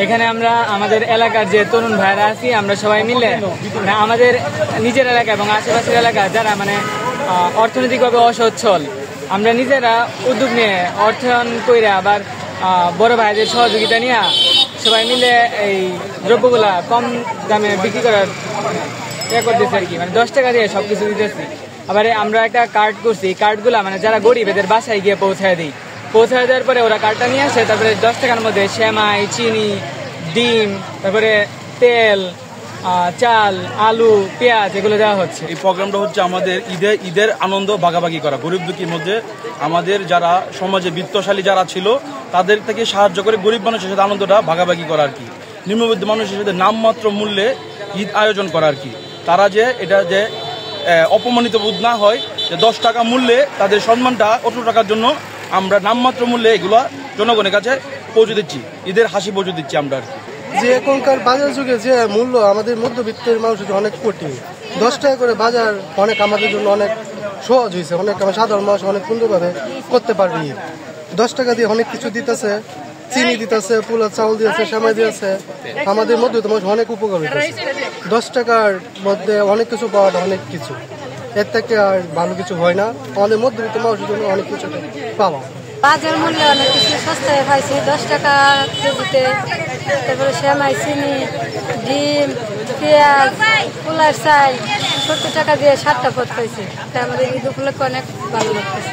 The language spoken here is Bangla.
এখানে আমরা আমাদের এলাকার যে তরুণ ভাইরা আছি আমরা সবাই মিলে আমাদের নিজের এলাকা এবং আশেপাশের এলাকা যারা অর্থনৈতিকভাবে অসচ্ছল, আমরা নিজেরা উদ্যোগ নিয়ে অর্থায়ন করে আবার বড় ভাইদের সহযোগিতা নিয়ে সবাই মিলে এই দ্রব্যগুলা কম দামে বিক্রি করার করতেছি আর কি। 10 টাকা দিয়ে সবকিছু দিতেছি। আবার আমরা একটা কার্ড করছি, কার্ডগুলা যারা গরিব এদের বাসায় গিয়ে পৌঁছায় দিই। পৌঁছায় দেওয়ার পরে ওরা কার্ডটা নিয়ে আসে, তারপরে 10 টাকার মধ্যে সেমাই, চিনি, ডিম, তারপরে তেল, চাল, আলু, পেঁয়াজ এগুলো দেওয়া হচ্ছে। এই প্রোগ্রামটা হচ্ছে আমাদের ঈদের আনন্দ ভাগাভাগি করা, গরিব দুঃখীর মধ্যে আমাদের যারা সমাজে বিত্তশালী যারা ছিল তাদের থেকে সাহায্য করে গরিব মানুষের সাথে আনন্দটা ভাগাভাগি করা আর কি। নিম্নবিত্ত মানুষের সাথে নামমাত্র মূল্যে ঈদ আয়োজন করা আর কি। তারা যে এটা যে অপমানিত বোধ না হয় যে 10 টাকা মূল্যে তাদের সম্মানটা 18 টাকার জন্য আমরা নামমাত্র মূল্যে এগুলা জনগণের কাছে পৌঁছে দিচ্ছি, ঈদের হাসি পৌঁছে দিচ্ছি আমরা আর কি। যে এখনকার বাজার যুগে যে মূল্য আমাদের মধ্যবিত্তের মানুষের অনেক কঠিন। 10 টাকা করে বাজার অনেক আমাদের জন্য অনেক সহজ হয়েছে, অনেক আমার সাধারণ মানুষ অনেক সুন্দরভাবে করতে পারবি। 10 টাকা দিয়ে অনেক কিছু দিতেছে, চিনি দিতেছে, পোলা চাউল দিয়েছে, সেমাই দিয়েছে, আমাদের মধ্যবিত্ত মানুষ অনেক উপকার হইতেছে। 10 টাকার মধ্যে অনেক কিছু পাওয়াটা অনেক কিছু, এর থেকে আর ভালো কিছু হয় না। আমাদের মধ্যবিত্ত মানুষের জন্য অনেক কিছু পাওয়া। বাজার মূল্যে অনেক কিছু সস্তায় পাইছি, 10 টাকা কেজিতে। তারপরে সেমাই, চিনি, ডিম, পেঁয়াজ, পোলার চাল 70 টাকা দিয়ে 7টা পদ পাইছি। তাই আমাদের ঈদ উপলক্ষে অনেক ভালো লাগতেছে।